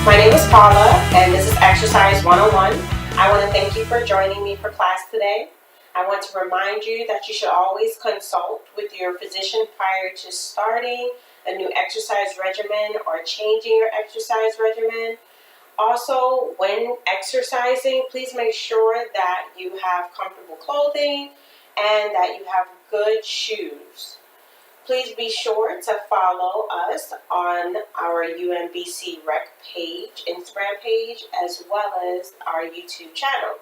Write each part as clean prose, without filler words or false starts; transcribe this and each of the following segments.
My name is Paula, and this is Exercise 101. I want to thank you for joining me for class today. I want to remind you that you should always consult with your physician prior to starting a new exercise regimen or changing your exercise regimen. Also, when exercising, please make sure that you have comfortable clothing and that you have good shoes. Please be sure to follow us on our UMBC Rec page, Instagram page, as well as our YouTube channel.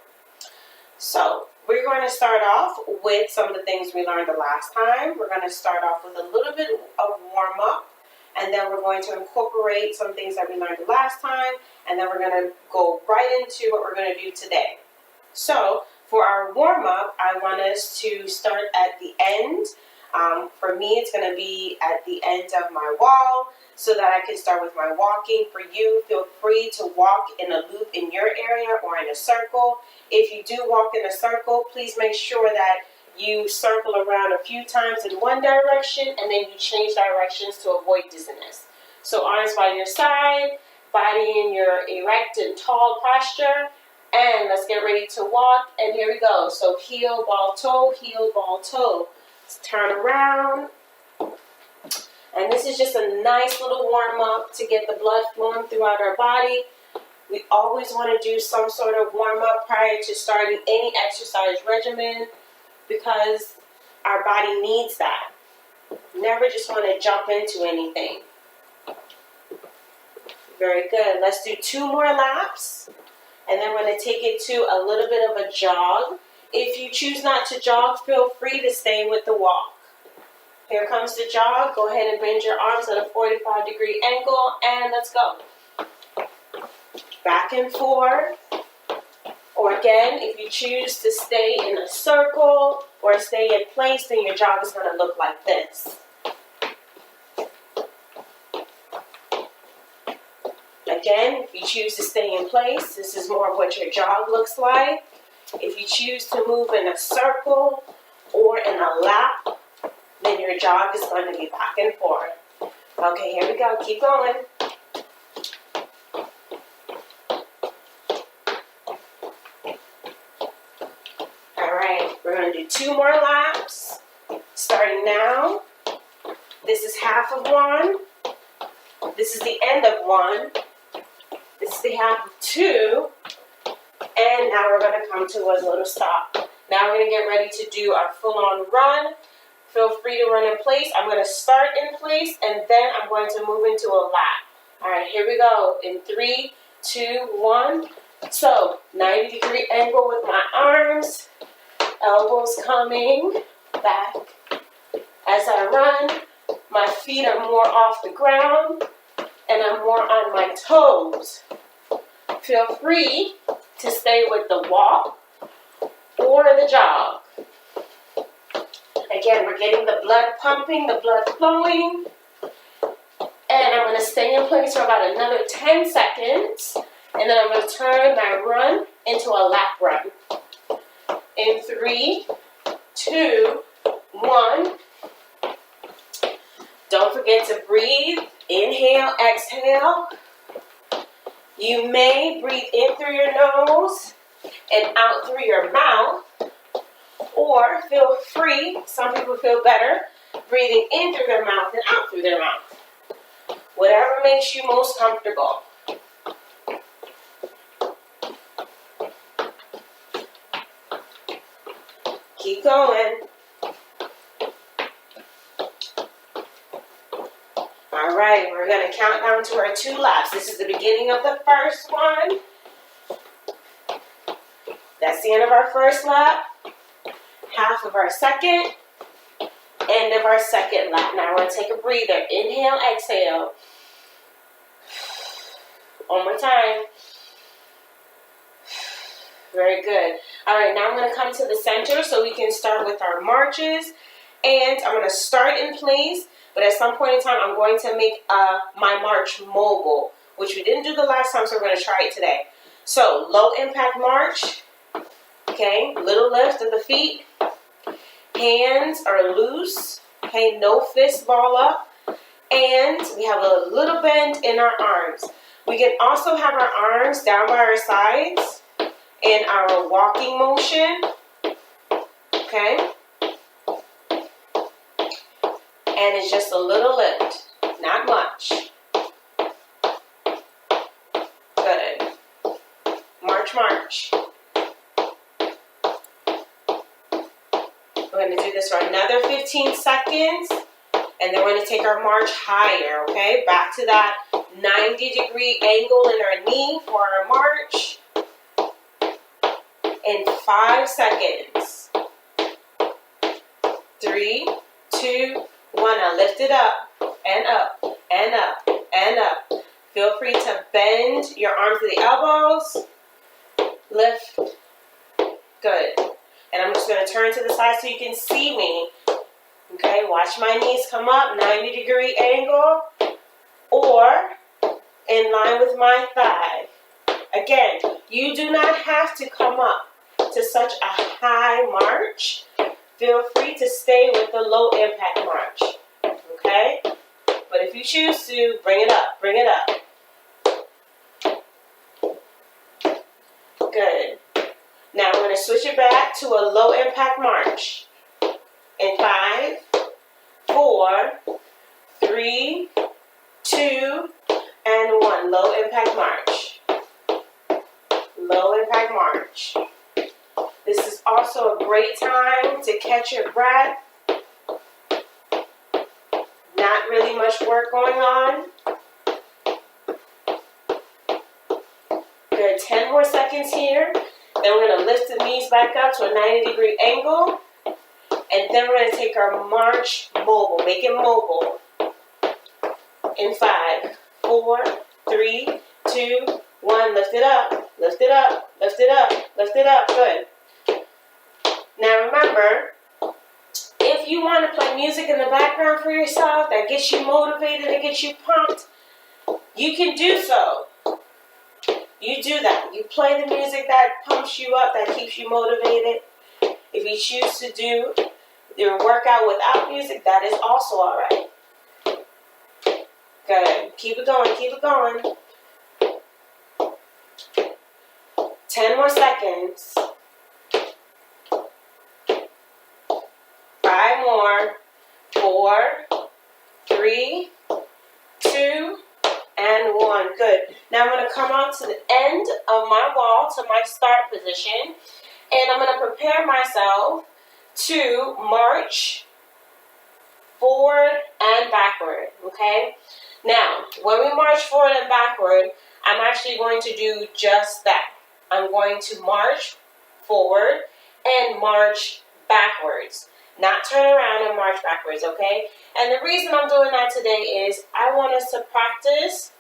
So, we're going to start off with some of the things we learned the last time. We're going to start off with a little bit of warm-up, and then we're going to incorporate some things that we learned the last time, and then we're going to go right into what we're going to do today. So, for our warm-up, I want us to start at the end. For me, it's going to be at the end of my wall so that I can start with my walking. For you, feel free to walk in a loop in your area or in a circle. If you do walk in a circle, please make sure that you circle around a few times in one direction and then you change directions to avoid dizziness. So arms by your side, body in your erect and tall posture, and let's get ready to walk. And here we go. So heel, ball, toe, heel, ball, toe. Let's turn around. And this is just a nice little warm-up to get the blood flowing throughout our body. We always want to do some sort of warm-up prior to starting any exercise regimen because our body needs that. Never just want to jump into anything. Very good. Let's do 2 more laps. And then we're going to take it to a little bit of a jog. If you choose not to jog, feel free to stay with the walk. Here comes the jog. Go ahead and bend your arms at a 45-degree angle, and let's go. Back and forth. Or again, if you choose to stay in a circle or stay in place, then your jog is going to look like this. Again, if you choose to stay in place, this is more of what your jog looks like. If you choose to move in a circle or in a lap, then your jog is going to be back and forth. Okay, here we go. Keep going. All right, we're going to do 2 more laps. Starting now. This is half of one. This is the end of one. This is the half of 2. And now we're going to come to a little stop. Now we're going to get ready to do our full-on run. Feel free to run in place. I'm going to start in place, and then I'm going to move into a lap. All right, here we go. In 3, 2, 1. So, 90-degree angle with my arms. Elbows coming back. As I run, my feet are more off the ground, and I'm more on my toes. Feel free to stay with the walk or the jog. Again, we're getting the blood pumping, the blood flowing. And I'm going to stay in place for about another 10 seconds. And then I'm going to turn my run into a lap run. In 3, 2, 1. Don't forget to breathe. Inhale, exhale. You may breathe in through your nose and out through your mouth, or feel free, some people feel better, breathing in through their mouth and out through their mouth. Whatever makes you most comfortable. Keep going. All right, we're going to count down to our 2 laps. This is the beginning of the first one. That's the end of our first lap. Half of our second. End of our second lap. Now we're going to take a breather. Inhale, exhale. One more time. Very good. All right, now I'm going to come to the center so we can start with our marches. And I'm going to start in place. But at some point in time, I'm going to make my march mobile, which we didn't do the last time, so we're going to try it today. So, low impact march. Okay, little lift of the feet. Hands are loose. Okay, no fist ball up. And we have a little bend in our arms. We can also have our arms down by our sides in our walking motion, okay? And it's just a little lift, not much. Good. March, march. We're going to do this for another 15 seconds, and then we're going to take our march higher, okay? Back to that 90-degree angle in our knee for our march in 5 seconds. 3, 2, 1. Now lift it up and up and up and up. Feel free to bend your arms to the elbows. Lift. Good. And I'm just going to turn to the side so you can see me. Okay, watch my knees come up, 90-degree angle, or in line with my thigh. Again, you do not have to come up to such a high march. Feel free to stay with the low impact march. Okay? But if you choose to, bring it up, bring it up. Good. Now we're going to switch it back to a low impact march. In 5, 4, 3, 2, and 1. Low impact march. Low impact march. This is also a great time to catch your breath. Not really much work going on. Good. 10 more seconds here. Then we're going to lift the knees back up to a 90-degree angle. And then we're going to take our march mobile. Make it mobile. In 5, 4, 3, 2, 1. Lift it up. Lift it up. Lift it up. Lift it up. Good. Now remember, if you want to play music in the background for yourself that gets you motivated, that gets you pumped, you can do so. You do that. You play the music that pumps you up, that keeps you motivated. If you choose to do your workout without music, that is also all right. Good. Keep it going. Keep it going. 10 more seconds. 5 more. 4, 3, 2, and 1. Good. Now I'm going to come out to the end of my wall, to my start position, and I'm going to prepare myself to march forward and backward, okay? Now, when we march forward and backward, I'm actually going to do just that. I'm going to march forward and march backwards. Not turn around and march backwards, okay? And the reason I'm doing that today is I want us to practice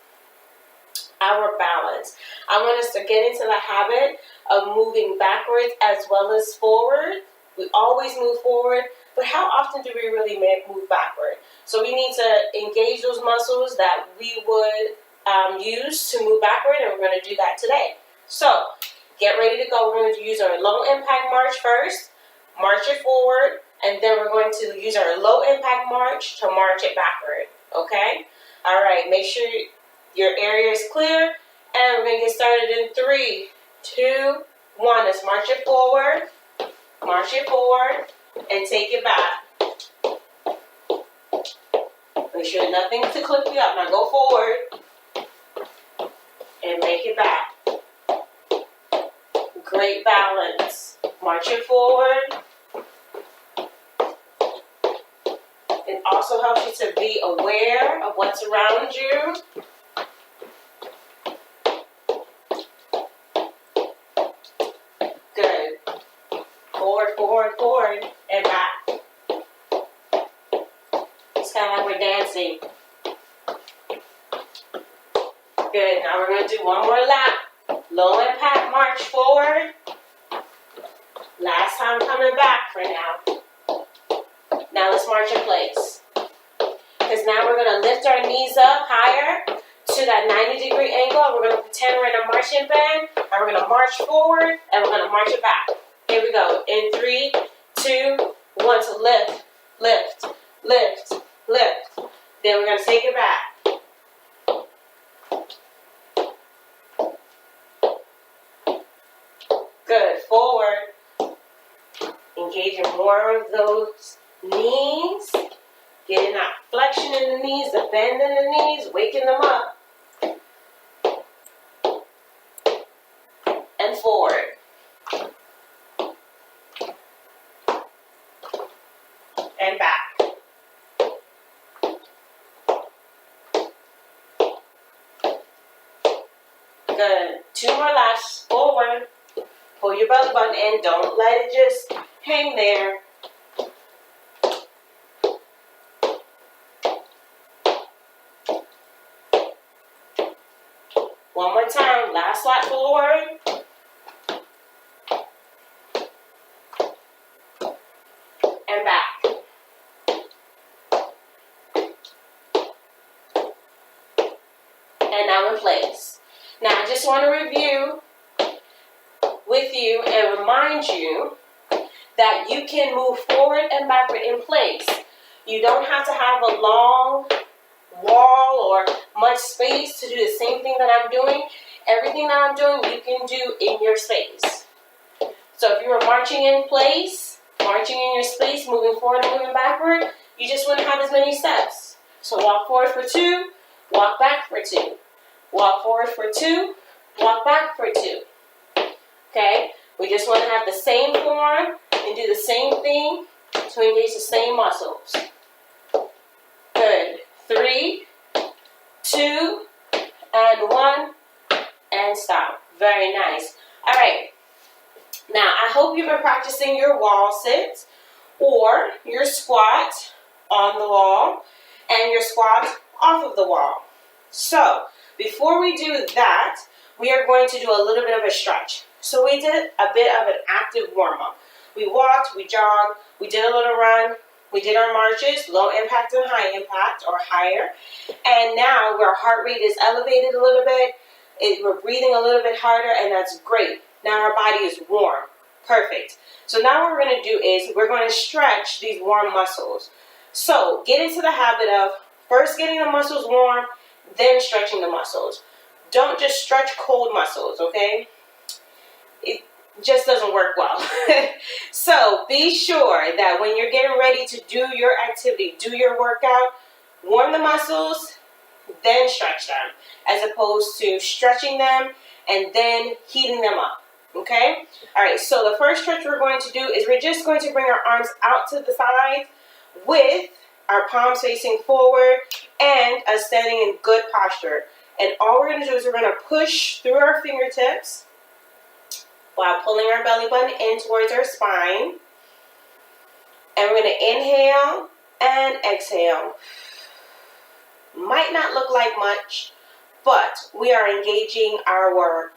our balance. I want us to get into the habit of moving backwards as well as forward. We always move forward, but how often do we really move backward? So we need to engage those muscles that we would use to move backward, and we're going to do that today. So get ready to go. We're going to use our low impact march first, march it forward, and then we're going to use our low impact march to march it backward. Okay? All right, make sure your area is clear, and we're going to get started in 3, 2, 1. Let's march it forward, and take it back. Make sure nothing to clip you up. Now go forward, and make it back. Great balance. March it forward. It also helps you to be aware of what's around you. Good. Forward, forward, forward, and back. It's kind of like we're dancing. Good. Now we're going to do one more lap. Low impact march forward. Last time coming back for now. Now let's march in place. Because now we're going to lift our knees up higher to that 90-degree angle. We're going to pretend we're in a marching band. And we're going to march forward, and we're going to march it back. Here we go. In 3, 2, 1. So lift, lift, lift, lift. Then we're going to take it back. Engaging more of those knees. Getting that flexion in the knees, the bend in the knees, waking them up. And forward. And back. Good. 2 more left. Forward. Pull your belly button in. Don't let it just hang there. One more time. Last slide forward. And back. And now in place. Now I just want to review with you and remind you that you can move forward and backward in place. You don't have to have a long wall or much space to do the same thing that I'm doing. Everything that I'm doing, you can do in your space. So if you were marching in place, marching in your space, moving forward and moving backward, you just wouldn't have as many steps. So walk forward for 2, walk back for 2. Walk forward for 2, walk back for 2. Okay? We just want to have the same form and do the same thing to engage the same muscles. Good. 3, 2, and 1, and stop. Very nice. All right. Now, I hope you've been practicing your wall sit or your squat on the wall and your squat off of the wall. So, before we do that, we are going to do a little bit of a stretch. So we did a bit of an active warm-up. We walked, we jogged, we did a little run, we did our marches, low impact and high impact, or higher. And now our heart rate is elevated a little bit. We're breathing a little bit harder, and that's great. Now our body is warm. Perfect. So now what we're going to do is we're going to stretch these warm muscles. So get into the habit of first getting the muscles warm, then stretching the muscles. Don't just stretch cold muscles, okay? It just doesn't work well. So be sure that when you're getting ready to do your activity, do your workout, warm the muscles, then stretch them, as opposed to stretching them and then heating them up. Okay? All right, so the first stretch we're going to do is we're just going to bring our arms out to the sides with our palms facing forward and us standing in good posture. And all we're going to do is we're going to push through our fingertips while pulling our belly button in towards our spine. And we're going to inhale and exhale. Might not look like much, but we are engaging our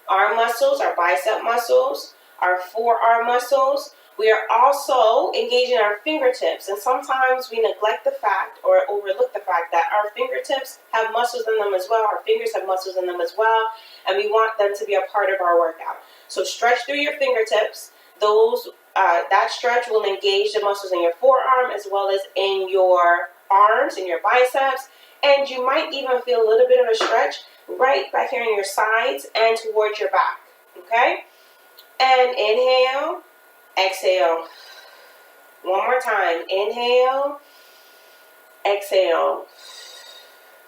arm muscles, our bicep muscles, our forearm muscles. We are also engaging our fingertips, and sometimes we neglect the fact or overlook the fact that our fingertips have muscles in them as well. Our fingers have muscles in them as well, and we want them to be a part of our workout. So stretch through your fingertips. That stretch will engage the muscles in your forearm as well as in your arms and your biceps, and you might even feel a little bit of a stretch right back here in your sides and towards your back. Okay? And inhale. Exhale. One more time. Inhale. Exhale.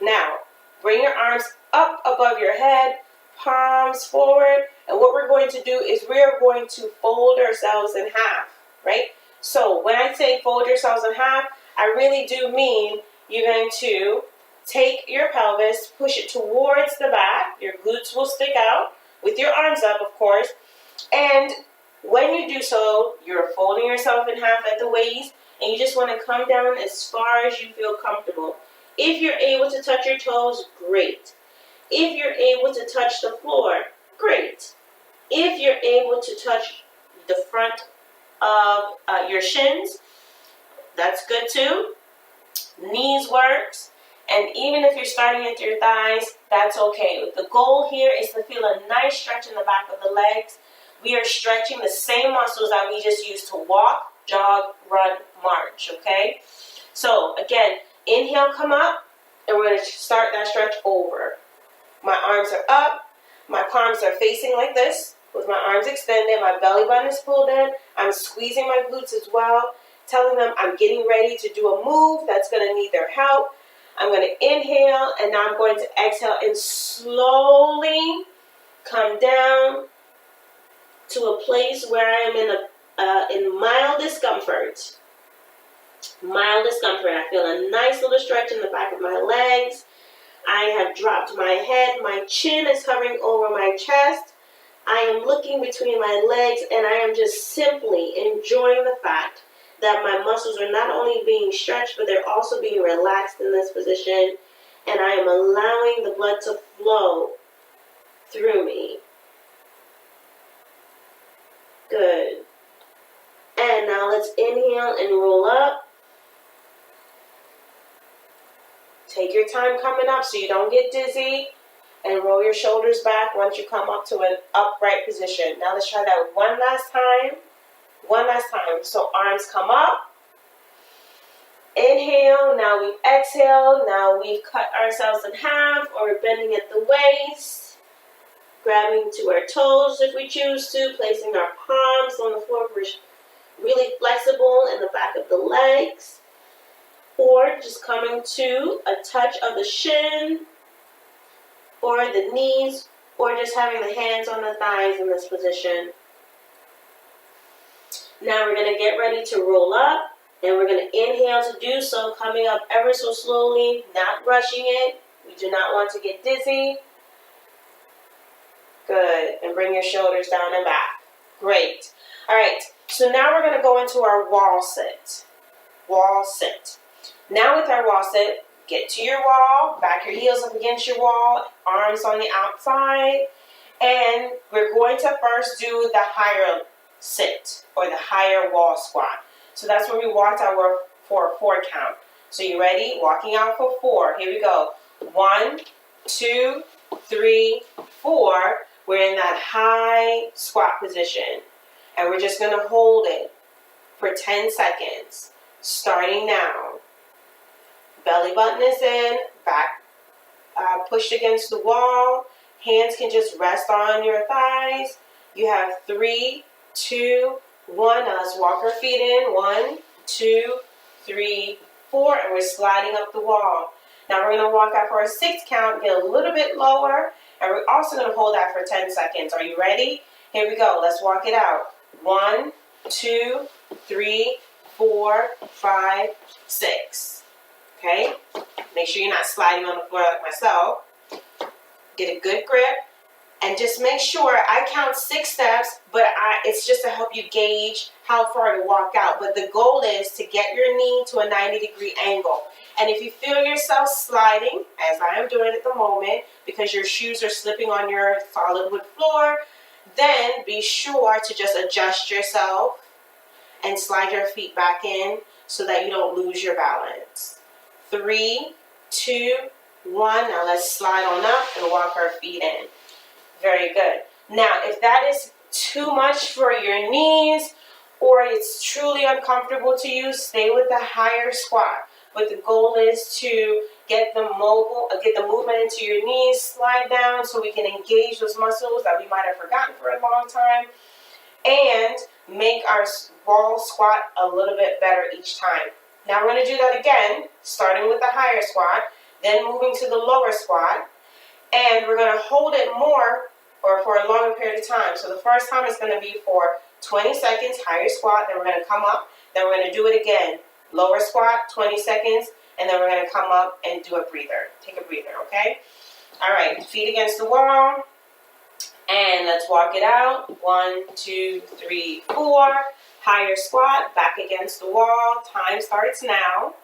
Now, bring your arms up above your head, palms forward. And what we're going to do is we're going to fold ourselves in half, right? So when I say fold yourselves in half, I really do mean you're going to take your pelvis, push it towards the back. Your glutes will stick out with your arms up, of course. And when you do so, you're folding yourself in half at the waist, and you just want to come down as far as you feel comfortable. If you're able to touch your toes, great. If you're able to touch the floor, great. If you're able to touch the front of your shins, that's good too. Knees works. And even if you're starting at your thighs, that's okay. The goal here is to feel a nice stretch in the back of the legs. We are stretching the same muscles that we just used to walk, jog, run, march, okay? So, again, inhale, come up, and we're going to start that stretch over. My arms are up, my palms are facing like this, with my arms extended, my belly button is pulled in. I'm squeezing my glutes as well, telling them I'm getting ready to do a move that's going to need their help. I'm going to inhale, and now I'm going to exhale and slowly come down to a place where I am in mild discomfort. Mild discomfort. I feel a nice little stretch in the back of my legs. I have dropped my head. My chin is hovering over my chest. I am looking between my legs, and I am just simply enjoying the fact that my muscles are not only being stretched, but they're also being relaxed in this position, and I am allowing the blood to flow through me. Good. And now let's inhale and roll up. Take your time coming up so you don't get dizzy, and roll your shoulders back once you come up to an upright position. Now let's try that one last time. One last time. So arms come up. Inhale. Now we exhale. Now we've cut ourselves in half, or we're bending at the waist. Grabbing to our toes if we choose to. Placing our palms on the floor. We're really flexible in the back of the legs. Or just coming to a touch of the shin or the knees, or just having the hands on the thighs in this position. Now we're going to get ready to roll up, and we're going to inhale to do so, coming up ever so slowly, not rushing it. We do not want to get dizzy. Good. And bring your shoulders down and back. Great. All right. So now we're going to go into our wall sit. Wall sit. Now with our wall sit, get to your wall, back your heels up against your wall, arms on the outside, and we're going to first do the higher sit, or the higher wall squat. So that's where we walked out for a 4 count. So you ready? Walking out for 4. Here we go. 1, 2, 3, 4. We're in that high squat position, and we're just going to hold it for 10 seconds, starting now. Belly button is in, back pushed against the wall. Hands can just rest on your thighs. You have 3, 2, 1. Now let's walk our feet in. 1, 2, 3, 4, and we're sliding up the wall. Now we're going to walk out for a 6 count, get a little bit lower, and we're also going to hold that for 10 seconds. Are you ready? Here we go. Let's walk it out. 1, 2, 3, 4, 5, 6. Okay? Make sure you're not sliding on the floor like myself. Get a good grip. And just make sure, I count 6 steps, but it's just to help you gauge how far to walk out. But the goal is to get your knee to a 90-degree angle. And if you feel yourself sliding, as I am doing at the moment, because your shoes are slipping on your solid wood floor, then be sure to just adjust yourself and slide your feet back in so that you don't lose your balance. 3, 2, 1. Now let's slide on up and walk our feet in. Very good. Now, if that is too much for your knees, or it's truly uncomfortable to you, stay with the higher squat. But the goal is to get the movement into your knees, slide down so we can engage those muscles that we might have forgotten for a long time, and make our wall squat a little bit better each time. Now we're going to do that again, starting with the higher squat, then moving to the lower squat, and we're going to hold it more or for a longer period of time. So the first time is going to be for 20 seconds, higher squat, then we're going to come up, then we're going to do it again. Lower squat, 20 seconds, and then we're going to come up and do a breather. Take a breather, okay? All right, feet against the wall, and let's walk it out. 1, 2, 3, 4. Higher squat, back against the wall. Time starts now.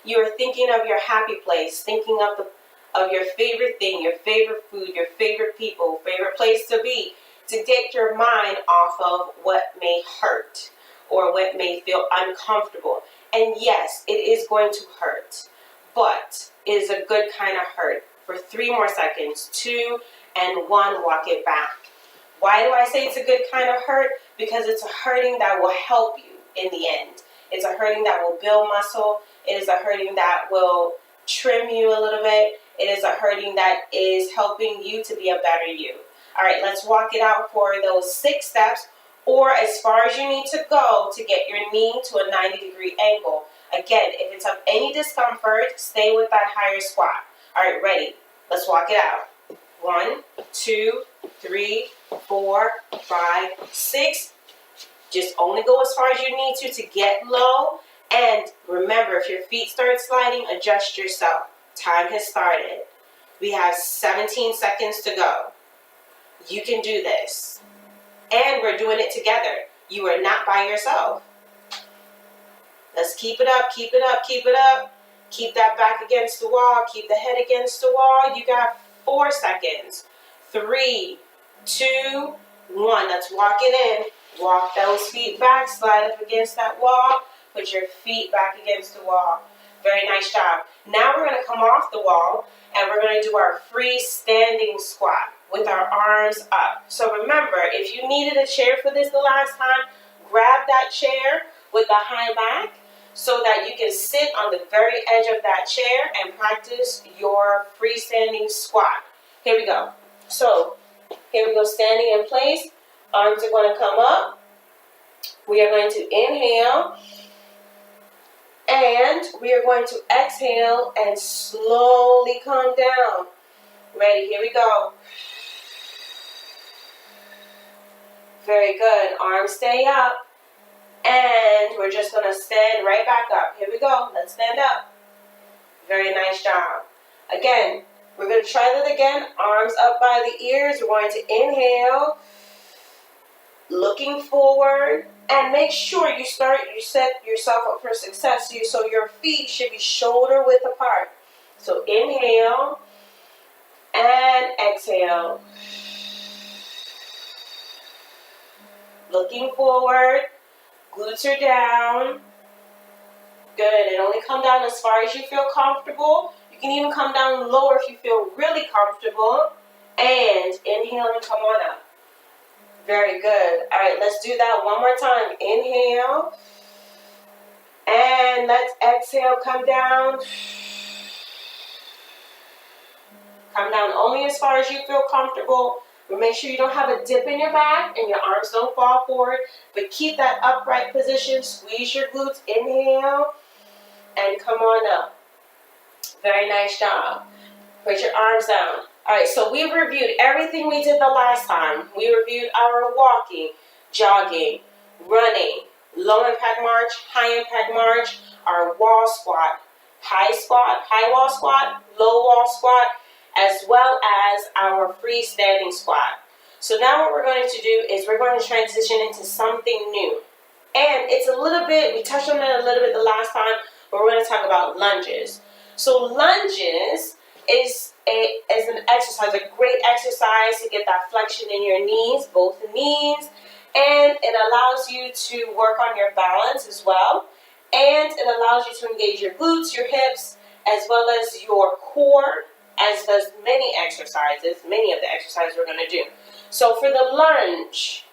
You're thinking of your happy place, thinking of your favorite thing, your favorite food, your favorite people, favorite place to be, to get your mind off of what may hurt or what may feel uncomfortable. And yes, it is going to hurt, but it is a good kind of hurt. For 3 more seconds, 2 and 1, walk it back. Why do I say it's a good kind of hurt? Because it's a hurting that will help you in the end. It's a hurting that will build muscle. It is a hurting that will trim you a little bit. It is a hurting that is helping you to be a better you. All right, let's walk it out for those 6 steps, or as far as you need to go to get your knee to a 90-degree angle. Again, if it's of any discomfort, stay with that higher squat. All right, ready? Let's walk it out. 1, 2, 3, 4, 5, 6. Just only go as far as you need to get low. And remember, if your feet start sliding, adjust yourself. Time has started. We have 17 seconds to go. You can do this. And we're doing it together. You are not by yourself. Let's keep it up, keep it up, keep it up. Keep that back against the wall. Keep the head against the wall. You got 4 seconds. 3, 2, 1. Let's walk it in. Walk those feet back. Slide up against that wall. Put your feet back against the wall. Very nice job. Now we're going to come off the wall and we're going to do our freestanding squat with our arms up. So remember, if you needed a chair for this the last time, grab that chair with the high back so that you can sit on the very edge of that chair and practice your freestanding squat. Here we go. So here we go, standing in place. Arms are going to come up. We are going to inhale. And we are going to exhale and slowly come down. Ready, here we go. Very good. Arms stay up. And we're just going to stand right back up. Here we go. Let's stand up. Very nice job. Again, we're going to try that again. Arms up by the ears. We're going to inhale. Looking forward. And make sure you set yourself up for success. So your feet should be shoulder width apart. So inhale and exhale. Looking forward. Glutes are down. Good. And only come down as far as you feel comfortable. You can even come down lower if you feel really comfortable. And inhale and come on up. Very good. All right, let's do that one more time. Inhale. And let's exhale. Come down. Come down only as far as you feel comfortable. But make sure you don't have a dip in your back and your arms don't fall forward. But keep that upright position. Squeeze your glutes. Inhale. And come on up. Very nice job. Put your arms down. All right, so we've reviewed everything we did the last time. We reviewed our walking, jogging, running, low impact march, high impact march, our wall squat, high wall squat, low wall squat, as well as our freestanding squat. So now what we're going to do is we're going to transition into something new. And it's a little bit, we touched on it a little bit the last time, but we're going to talk about lunges. So lunges is an exercise, a great exercise to get that flexion in your knees, both knees, and it allows you to work on your balance as well, and it allows you to engage your glutes, your hips, as well as your core, as does many of the exercises we're going to do. So for the lunge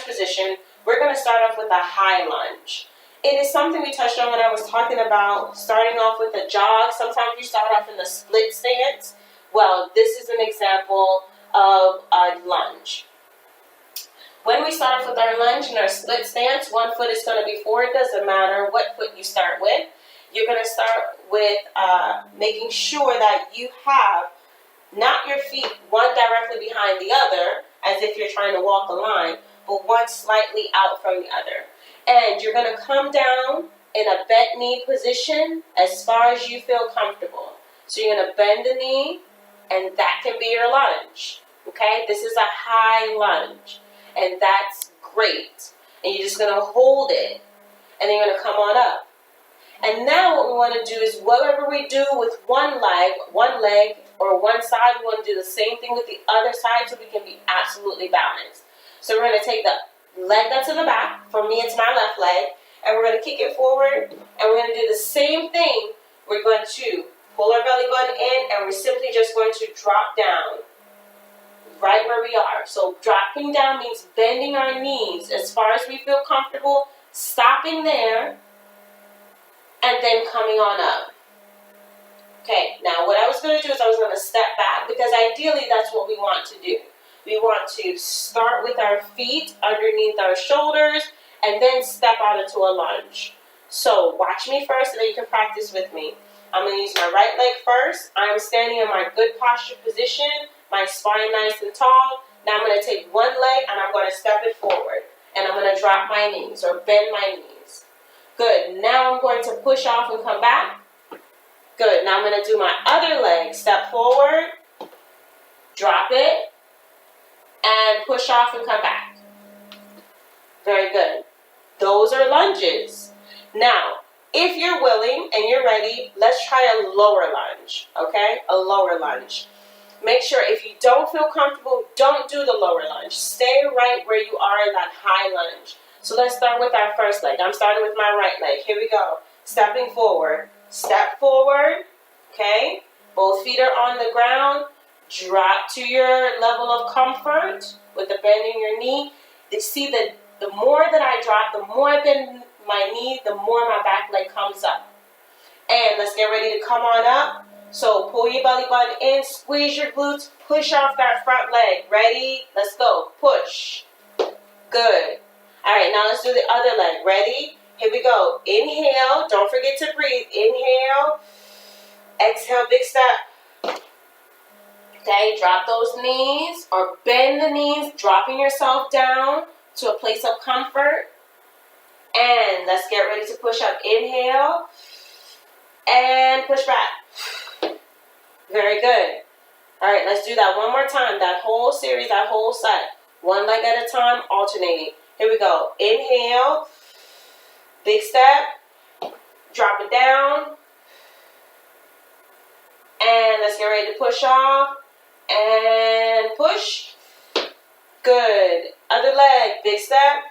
position, we're going to start off with a high lunge. It is something we touched on when I was talking about starting off with a jog. Sometimes you start off in the split stance. Well, this is an example of a lunge. When we start off with our lunge and our split stance, one foot is going to be forward. Doesn't matter what foot you start with. You're going to start with making sure that you have not your feet one directly behind the other, as if you're trying to walk a line, but one slightly out from the other. And you're going to come down in a bent knee position as far as you feel comfortable. So you're going to bend the knee, and that can be your lunge. Okay? This is a high lunge, and that's great. And you're just going to hold it, and then you're going to come on up. And now what we want to do is whatever we do with one leg, or one side, we want to do the same thing with the other side so we can be absolutely balanced. So we're going to take the leg that's in the back. For me, it's my left leg. And we're going to kick it forward. And we're going to do the same thing. We're going to pull our belly button in. And we're simply just going to drop down. Right where we are. So dropping down means bending our knees as far as we feel comfortable. Stopping there. And then coming on up. Okay, now what I was going to do is I was going to step back. Because ideally that's what we want to do. We want to start with our feet underneath our shoulders and then step out into a lunge. So watch me first and then you can practice with me. I'm going to use my right leg first. I'm standing in my good posture position, my spine nice and tall. Now I'm going to take one leg and I'm going to step it forward. And I'm going to drop my knees or bend my knees. Good. Now I'm going to push off and come back. Good. Now I'm going to do my other leg. Step forward, drop it, and push off and come back. Very good. Those are lunges. Now, if you're willing and you're ready, let's try a lower lunge, okay? A lower lunge. Make sure if you don't feel comfortable, don't do the lower lunge. Stay right where you are in that high lunge. So let's start with our first leg. I'm starting with my right leg. Here we go. Stepping forward. Step forward, okay? Both feet are on the ground. Drop to your level of comfort with the bend in your knee. You see, the more that I drop, the more I bend my knee, the more my back leg comes up. And let's get ready to come on up. So pull your belly button in, squeeze your glutes, push off that front leg. Ready? Let's go. Push. Good. All right, now let's do the other leg. Ready? Here we go. Inhale. Don't forget to breathe. Inhale. Exhale, big step. Okay, drop those knees or bend the knees, dropping yourself down to a place of comfort. And let's get ready to push up. Inhale. And push back. Very good. All right, let's do that one more time. That whole series, that whole set. One leg at a time, alternating. Here we go. Inhale. Big step. Drop it down. And let's get ready to push off. And push. Good. Other leg. Big step.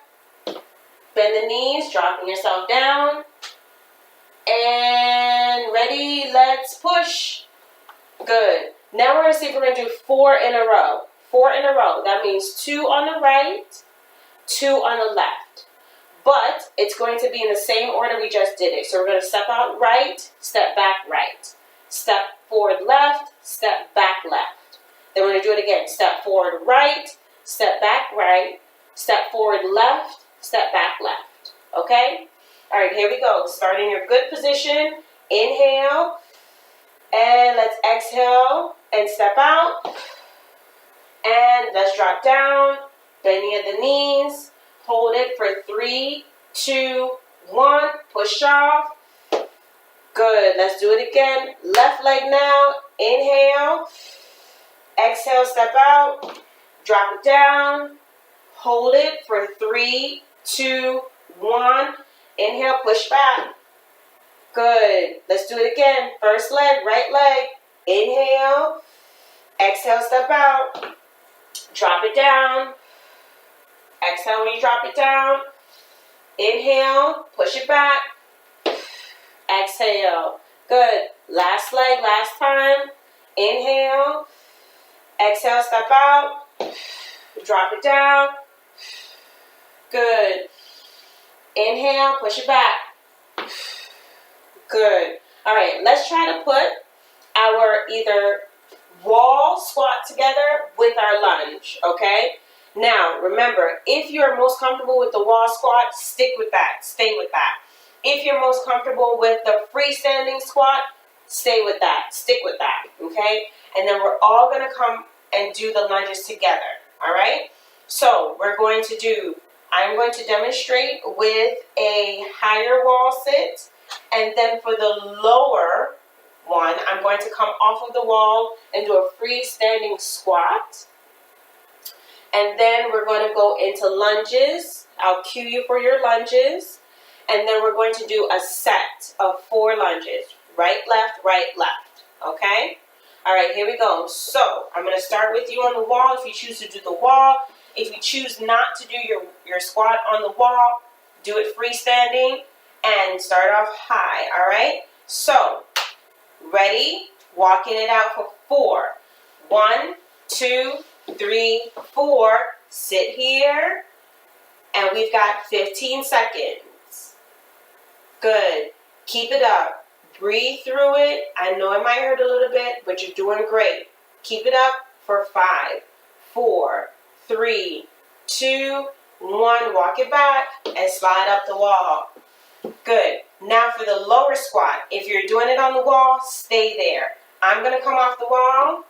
Bend the knees, dropping yourself down. And ready, let's push. Good. Now we're going to see if we're going to do 4 in a row. 4 in a row. That means 2 on the right, 2 on the left. But it's going to be in the same order we just did it. So we're going to step out right, step back right. Step forward left, step back left. Then we're going to do it again. Step forward right, step back right, step forward left, step back left. Okay? All right, here we go. Start in your good position. Inhale. And let's exhale and step out. And let's drop down. Bending at the knees. Hold it for 3, 2, 1. Push off. Good. Let's do it again. Left leg now. Inhale. Exhale, step out. Drop it down. Hold it for 3, 2, 1. Inhale, push back. Good. Let's do it again. First leg, right leg. Inhale. Exhale, step out. Drop it down. Exhale when you drop it down. Inhale, push it back. Exhale. Good. Last leg, last time. Inhale. Exhale, step out. Drop it down. Good. Inhale, push it back. Good. All right, let's try to put our either wall squat together with our lunge, okay? Now, remember, if you're most comfortable with the wall squat, stick with that. Stay with that. If you're most comfortable with the freestanding squat, stay with that. Stick with that, okay? And then we're all going to come and do the lunges together, all right? So I'm going to demonstrate with a higher wall sit. And then for the lower one, I'm going to come off of the wall and do a freestanding squat. And then we're going to go into lunges. I'll cue you for your lunges. And then we're going to do a set of 4 lunges. Right, left, okay? All right, here we go. So I'm going to start with you on the wall if you choose to do the wall. If you choose not to do your squat on the wall, do it freestanding and start off high, all right? So, ready? Walking it out for 4. 1, 2, 3, 4. Sit here. And we've got 15 seconds. Good. Keep it up. Breathe through it. I know it might hurt a little bit, but you're doing great. Keep it up for 5, 4, 3, 2, 1. Walk it back and slide up the wall. Good. Now for the lower squat. If you're doing it on the wall, stay there. I'm going to come off the wall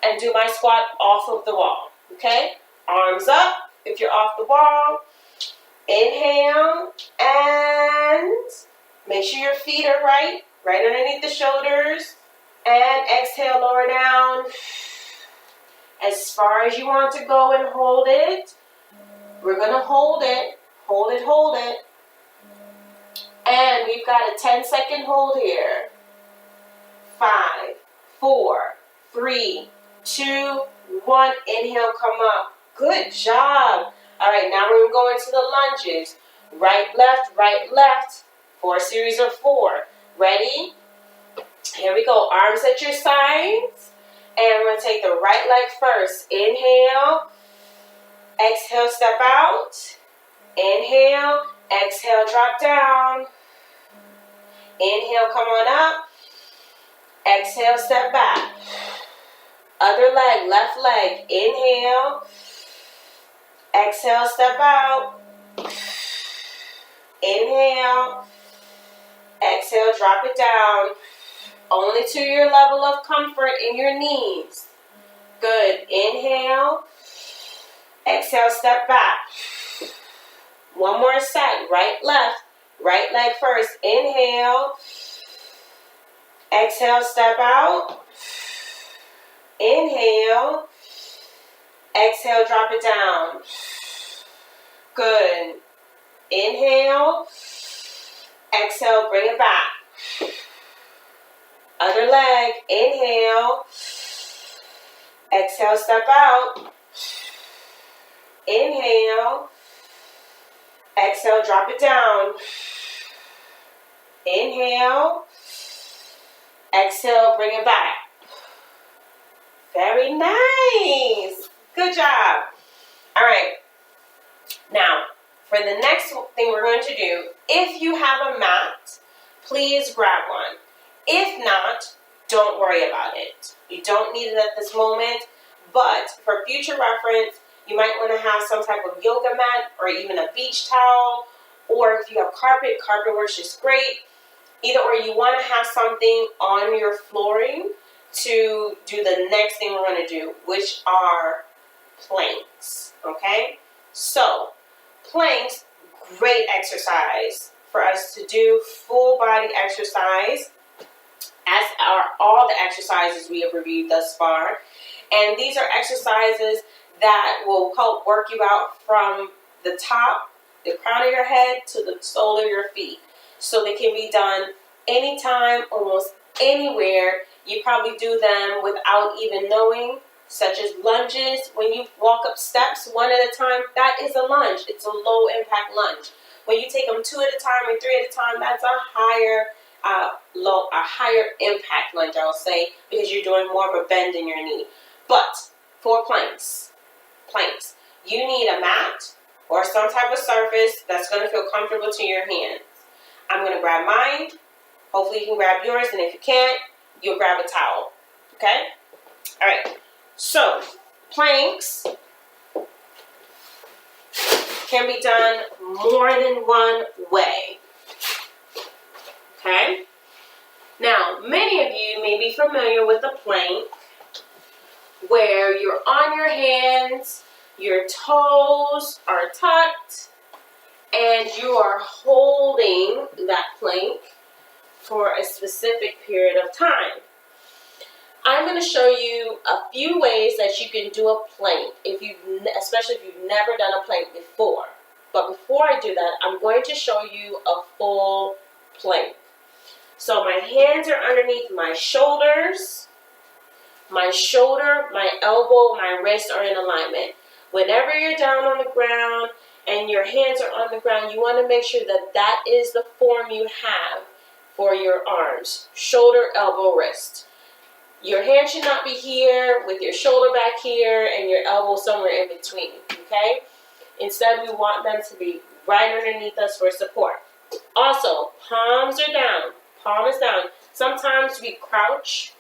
and do my squat off of the wall. Okay? Arms up if you're off the wall. Inhale and make sure your feet are right underneath the shoulders. And exhale, lower down as far as you want to go and hold it. We're going to hold it. Hold it, hold it. And we've got a 10-second hold here. 5, 4, 3, 2, 1. Inhale, come up. Good job. All right, now we're going to the lunges. Right, left. 4 series of 4. Ready? Here we go. Arms at your sides. And we're going to take the right leg first. Inhale. Exhale, step out. Inhale. Exhale, drop down. Inhale, come on up. Exhale, step back. Other leg, left leg. Inhale. Exhale, step out. Inhale. Exhale, drop it down. Only to your level of comfort in your knees. Good. Inhale. Exhale, step back. One more set. Right, left. Right leg first. Inhale. Exhale, step out. Inhale. Exhale, drop it down. Good. Inhale. Exhale, bring it back. Other leg. Inhale. Exhale, step out. Inhale. Exhale, drop it down. Inhale. Exhale, bring it back. Very nice. Good job. All right. Now, for the next thing we're going to do, if you have a mat, please grab one. If not, don't worry about it. You don't need it at this moment, but for future reference, you might want to have some type of yoga mat or even a beach towel, or if you have carpet works just great. Either or, you want to have something on your flooring to do the next thing we're going to do, which are planks, okay? So, planks, great exercise for us to do, full body exercise, as are all the exercises we have reviewed thus far. And these are exercises that will help work you out from the top, the crown of your head, to the sole of your feet. So they can be done anytime, almost anywhere. You probably do them without even knowing, such as lunges. When you walk up steps one at a time, that is a lunge. It's a low impact lunge. When you take them 2 at a time and 3 at a time, that's a higher impact lunge, I'll say, because you're doing more of a bend in your knee. But for planks, you need a mat or some type of surface that's going to feel comfortable to your hands. I'm going to grab mine. Hopefully you can grab yours, and if you can't, you'll grab a towel. Okay? All right. So, planks can be done more than one way. Okay? Now, many of you may be familiar with a plank where you're on your hands, your toes are tucked, and you are holding that plank for a specific period of time. I'm going to show you a few ways that you can do a plank, especially if you've never done a plank before. But before I do that, I'm going to show you a full plank. So my hands are underneath my shoulders. My shoulder, my elbow, my wrist are in alignment. Whenever you're down on the ground and your hands are on the ground, you want to make sure that that is the form you have for your arms. Shoulder, elbow, wrist. Your hand should not be here with your shoulder back here and your elbow somewhere in between, okay? Instead, we want them to be right underneath us for support. Also, palms are down. Palm is down. Sometimes we crouch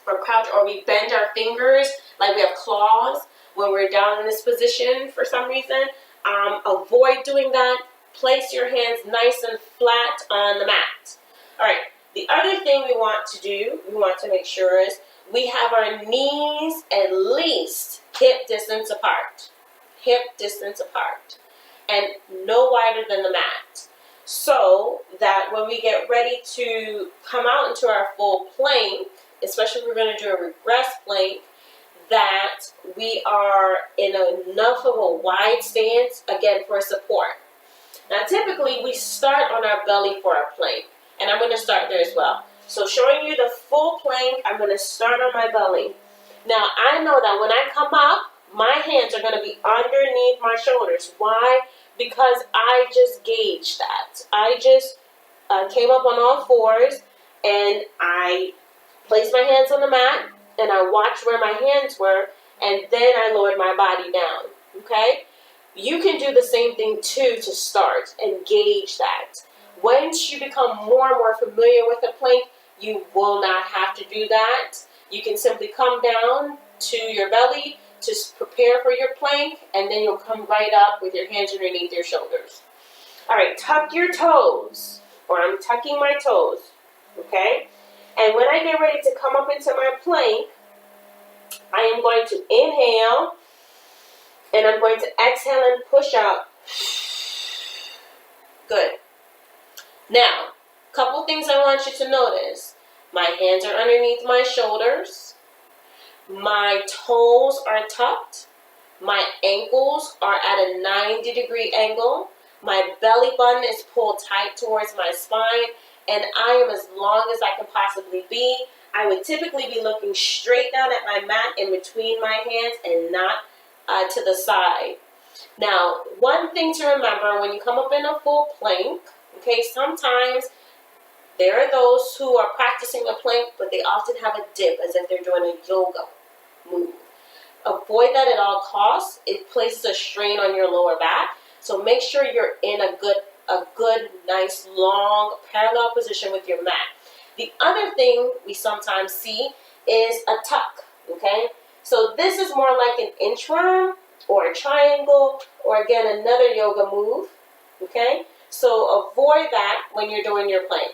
or crouch, or we bend our fingers like we have claws when we're down in this position for some reason. Avoid doing that. Place your hands nice and flat on the mat. All right. The other thing we want to make sure is we have our knees at least hip distance apart. Hip distance apart. And no wider than the mat. So that when we get ready to come out into our full plank, especially if we're going to do a regress plank, that we are in enough of a wide stance, again, for support. Now, typically, we start on our belly for our plank. And I'm going to start there as well. So showing you the full plank, I'm going to start on my belly. Now, I know that when I come up, my hands are going to be underneath my shoulders. Why? Because I just gauged that. I just came up on all fours, and I placed my hands on the mat, and I watched where my hands were, and then I lowered my body down. Okay? You can do the same thing too to start and gauge that. Once you become more and more familiar with the plank, you will not have to do that. You can simply come down to your belly to prepare for your plank, and then you'll come right up with your hands underneath your shoulders. All right, tuck your toes, or I'm tucking my toes, okay? And when I get ready to come up into my plank, I am going to inhale, and I'm going to exhale and push up. Good. Now, a couple things I want you to notice. My hands are underneath my shoulders. My toes are tucked. My ankles are at a 90-degree angle. My belly button is pulled tight towards my spine. And I am as long as I can possibly be. I would typically be looking straight down at my mat in between my hands and not to the side. Now, one thing to remember when you come up in a full plank, okay, sometimes there are those who are practicing a plank, but they often have a dip as if they're doing a yoga move. Avoid that at all costs. It places a strain on your lower back. So make sure you're in a good, nice, long, parallel position with your mat. The other thing we sometimes see is a tuck, okay? So this is more like an inchworm or a triangle or, again, another yoga move, okay? So avoid that when you're doing your plank,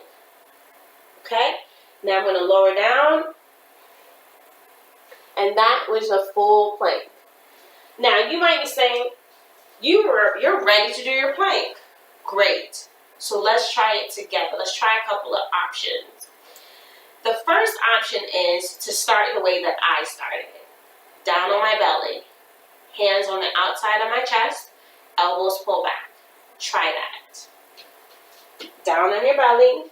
okay? Now I'm going to lower down, and that was a full plank. Now you might be saying, you're ready to do your plank. Great. So let's try it together. Let's try a couple of options. The first option is to start the way that I started. Down on my belly, hands on the outside of my chest, elbows pull back. Try that. Down on your belly,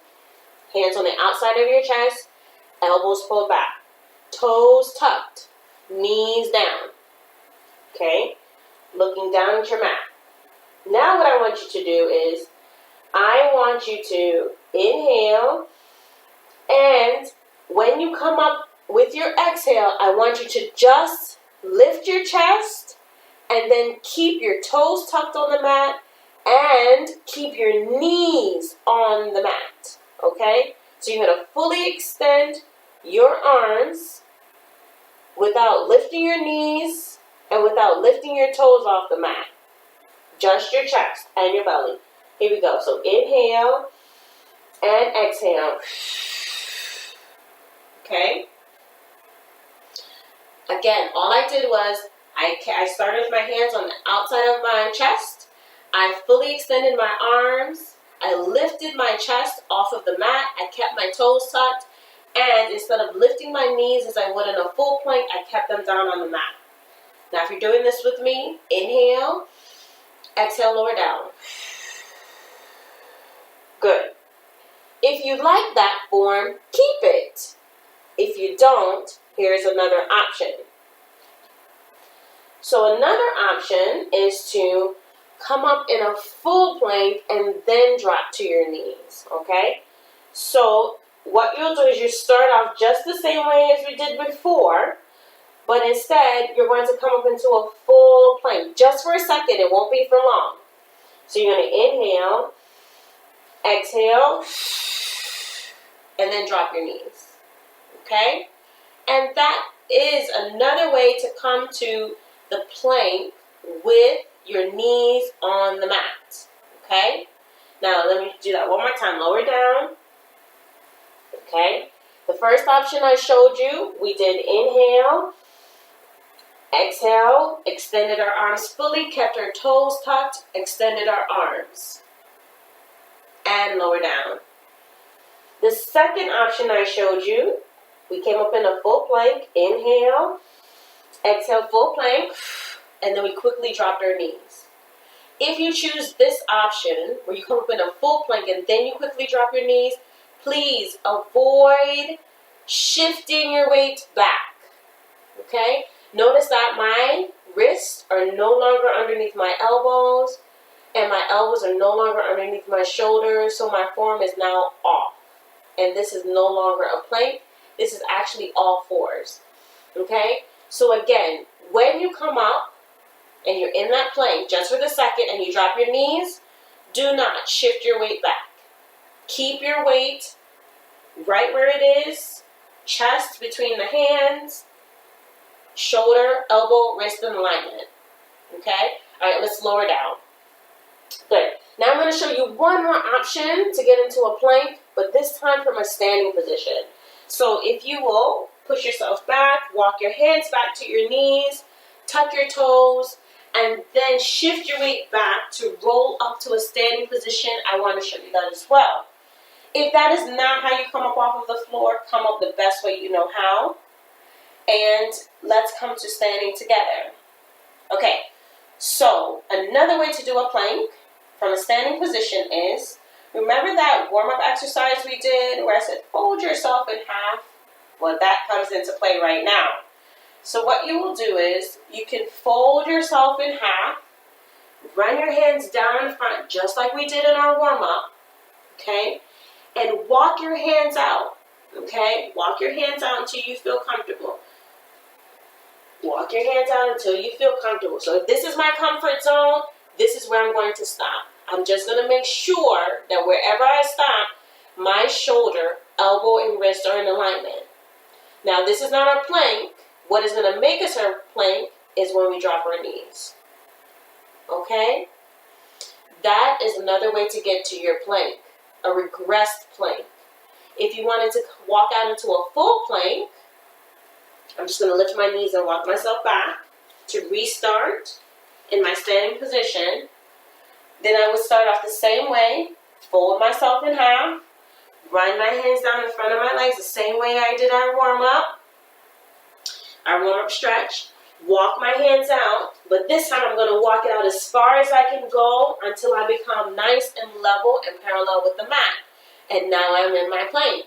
hands on the outside of your chest, elbows pulled back. Toes tucked, knees down. Okay? Looking down at your mat. Now what I want you to do is, I want you to inhale, and when you come up with your exhale, I want you to just lift your chest and then keep your toes tucked on the mat and keep your knees on the mat, okay? So you're going to fully extend your arms without lifting your knees and without lifting your toes off the mat. Just your chest and your belly. Here we go. So inhale and exhale. Okay? Again, all I did was I started with my hands on the outside of my chest. I fully extended my arms. I lifted my chest off of the mat. I kept my toes tucked. And instead of lifting my knees as I would in a full plank, I kept them down on the mat. Now, if you're doing this with me, inhale, exhale, lower down. Good. If you like that form, keep it. If you don't, here's another option. So another option is to come up in a full plank and then drop to your knees, okay? So what you'll do is you start off just the same way as we did before, but instead you're going to come up into a full plank. Just for a second, it won't be for long. So you're going to inhale, exhale, and then drop your knees, okay? And that is another way to come to the plank with your knees on the mat. Okay? Now let me do that one more time. Lower down. Okay? The first option I showed you, we did inhale, exhale, extended our arms fully, kept our toes tucked, extended our arms, and lower down. The second option I showed you, we came up in a full plank, inhale, exhale, full plank, and then we quickly dropped our knees. If you choose this option, where you come up in a full plank and then you quickly drop your knees, please avoid shifting your weight back, okay? Notice that my wrists are no longer underneath my elbows, and my elbows are no longer underneath my shoulders, so my form is now off. And this is no longer a plank. This is actually all fours, okay? So again, when you come up and you're in that plank just for the second and you drop your knees, do not shift your weight back. Keep your weight right where it is, chest between the hands, shoulder, elbow, wrist in alignment, okay? All right, let's lower down. Good. Now I'm going to show you one more option to get into a plank, but this time from a standing position. So if you will, push yourself back, walk your hands back to your knees, tuck your toes, and then shift your weight back to roll up to a standing position. I want to show you that as well. If that is not how you come up off of the floor, come up the best way you know how. And let's come to standing together. Okay, so another way to do a plank from a standing position is, remember that warm-up exercise we did where I said fold yourself in half? Well, that comes into play right now. So what you will do is you can fold yourself in half, run your hands down in front just like we did in our warm-up, okay? And walk your hands out, okay? Walk your hands out until you feel comfortable. Walk your hands out until you feel comfortable. So if this is my comfort zone, this is where I'm going to stop. I'm just going to make sure that wherever I stop, my shoulder, elbow, and wrist are in alignment. Now, this is not a plank. What is going to make us a plank is when we drop our knees. Okay? That is another way to get to your plank, a regressed plank. If you wanted to walk out into a full plank, I'm just going to lift my knees and walk myself back to restart in my standing position. Then I would start off the same way, fold myself in half, run my hands down in front of my legs the same way I did our warm-up stretch, walk my hands out, but this time I'm going to walk it out as far as I can go until I become nice and level and parallel with the mat. And now I'm in my plank.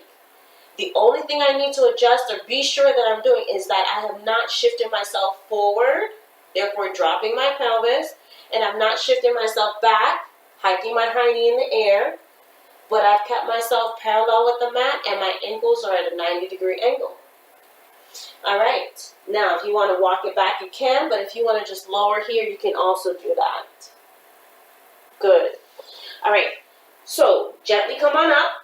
The only thing I need to adjust or be sure that I'm doing is that I have not shifted myself forward, therefore dropping my pelvis, and I'm not shifting myself back, hiking my high knee in the air, but I've kept myself parallel with the mat and my ankles are at a 90-degree angle. All right, now if you want to walk it back, you can, but if you want to just lower here, you can also do that. Good. All right, so gently come on up.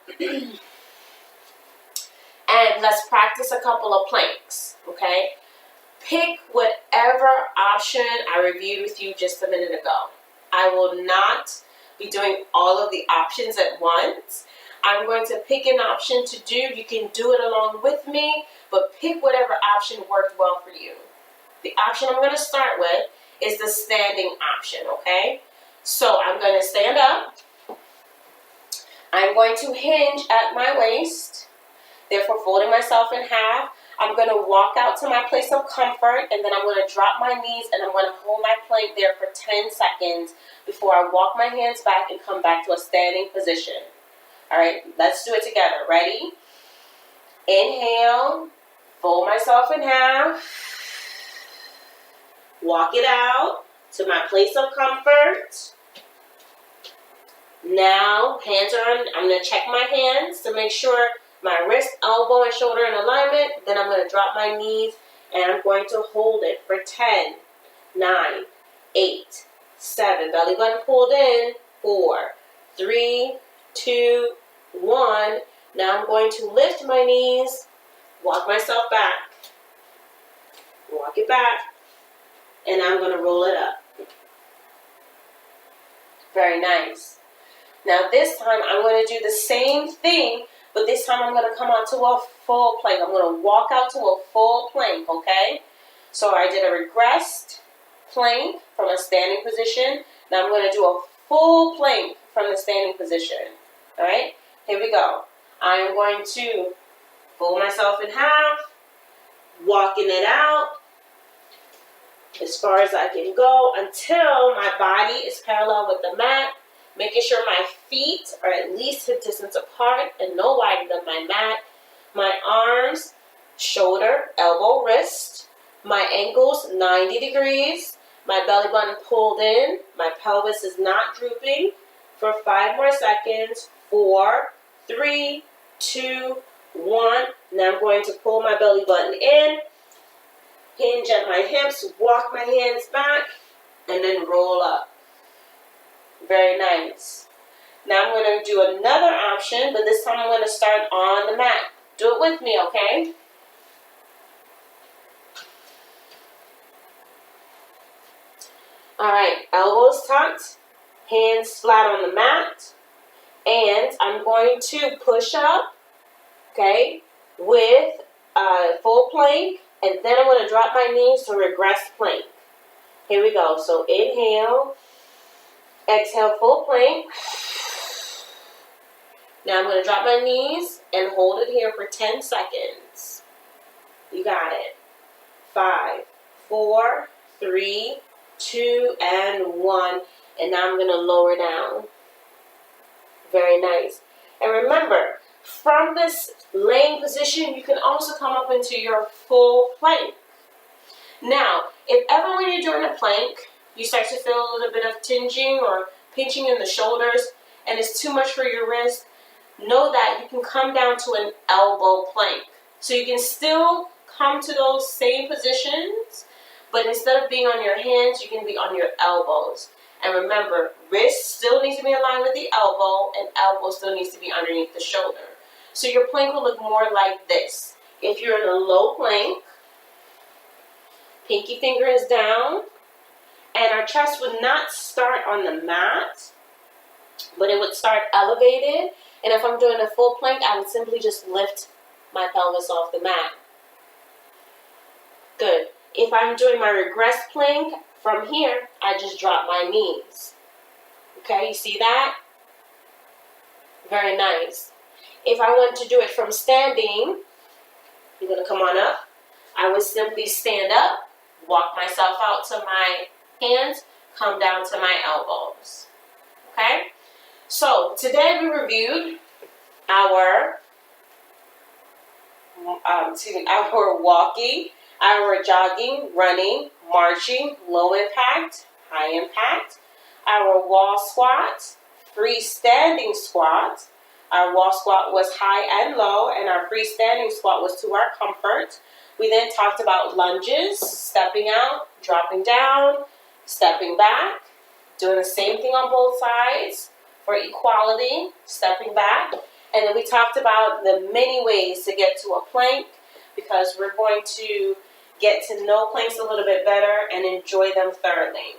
And let's practice a couple of planks, okay? Pick whatever option I reviewed with you just a minute ago. I will not be doing all of the options at once. I'm going to pick an option to do. You can do it along with me, but pick whatever option worked well for you. The option I'm going to start with is the standing option, okay? So I'm going to stand up. I'm going to hinge at my waist, therefore folding myself in half. I'm going to walk out to my place of comfort, and then I'm going to drop my knees, and I'm going to hold my plank there for 10 seconds before I walk my hands back and come back to a standing position. All right, let's do it together. Ready? Inhale, fold myself in half, walk it out to my place of comfort. Now, hands are on, I'm going to check my hands to make sure my wrist, elbow, and shoulder in alignment. Then I'm going to drop my knees and I'm going to hold it for 10, 9, 8, 7. Belly button pulled in. 4, 3, 2, 1. Now I'm going to lift my knees, walk myself back, walk it back, and I'm going to roll it up. Very nice. Now this time I'm going to do the same thing, but this time I'm going to come out to a full plank. I'm going to walk out to a full plank, okay? So I did a regressed plank from a standing position. Now I'm going to do a full plank from the standing position. All right? Here we go. I am going to fold myself in half, walking it out as far as I can go until my body is parallel with the mat, making sure my feet are at least hip distance apart and no wider than my mat. My arms, shoulder, elbow, wrist. My ankles, 90 degrees. My belly button pulled in. My pelvis is not drooping. For 5 more seconds. 4, 3, 2, 1. Now I'm going to pull my belly button in. Hinge at my hips. Walk my hands back. And then roll up. Very nice. Now I'm going to do another option, but this time I'm going to start on the mat. Do it with me, okay? All right, elbows tucked, hands flat on the mat, and I'm going to push up, okay, with a full plank, and then I'm going to drop my knees to regress plank. Here we go. So inhale, exhale, full plank. Now I'm going to drop my knees and hold it here for 10 seconds. You got it. 5, 4, 3, 2, and 1. And now I'm going to lower down. Very nice. And remember, from this laying position, you can also come up into your full plank. Now, if ever when you're doing a plank, you start to feel a little bit of tinging or pinching in the shoulders, and it's too much for your wrist, know that you can come down to an elbow plank. So you can still come to those same positions, but instead of being on your hands, you can be on your elbows. And remember, wrist still needs to be aligned with the elbow, and elbow still needs to be underneath the shoulder. So your plank will look more like this. If you're in a low plank, pinky finger is down, and our chest would not start on the mat, but it would start elevated. And if I'm doing a full plank, I would simply just lift my pelvis off the mat. Good. If I'm doing my regress plank, from here, I just drop my knees. Okay, you see that? Very nice. If I want to do it from standing, you're going to come on up. I would simply stand up, walk myself out to my hands, come down to my elbows. Okay? So, today we reviewed our walking, our jogging, running, marching, low impact, high impact, our wall squat, freestanding squat. Our wall squat was high and low, and our freestanding squat was to our comfort. We then talked about lunges, stepping out, dropping down, stepping back, doing the same thing on both sides for equality, stepping back. And then we talked about the many ways to get to a plank, because we're going to get to know planks a little bit better and enjoy them thoroughly.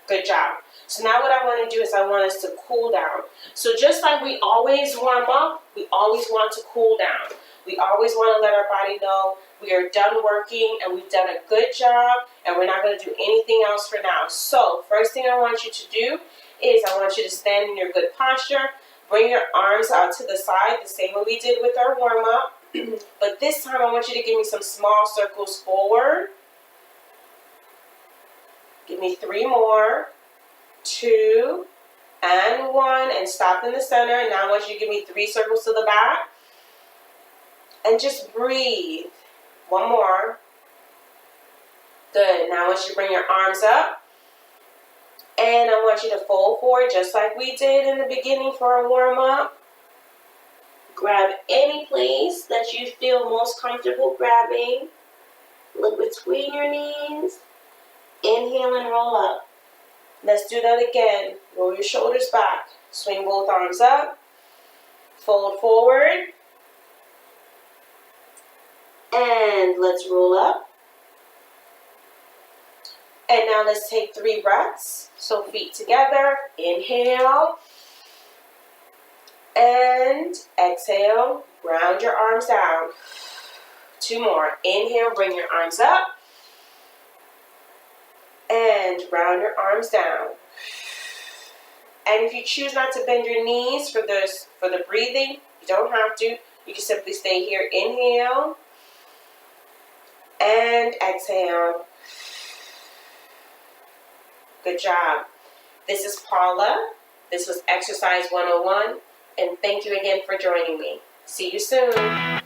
Good job. So now what I want to do is I want us to cool down. So just like we always warm up, we always want to cool down. We always want to let our body know we are done working and we've done a good job and we're not going to do anything else for now. So first thing I want you to do is I want you to stand in your good posture. Bring your arms out to the side, the same way we did with our warm-up. But this time I want you to give me some small circles forward. Give me 3 more. 2 and 1, and stop in the center. And now I want you to give me 3 circles to the back. And just breathe. 1 more. Good. Now I want you to bring your arms up. And I want you to fold forward just like we did in the beginning for our warm-up. Grab any place that you feel most comfortable grabbing. Look between your knees. Inhale and roll up. Let's do that again. Roll your shoulders back. Swing both arms up. Fold forward. And let's roll up. And now let's take 3 breaths. So feet together. Inhale. And exhale. Round your arms down. 2 more. Inhale, bring your arms up. And round your arms down. And if you choose not to bend your knees for the breathing, you don't have to. You can simply stay here. Inhale. And exhale. Good job. This is Paula. This was Exercise 101. And thank you again for joining me. See you soon.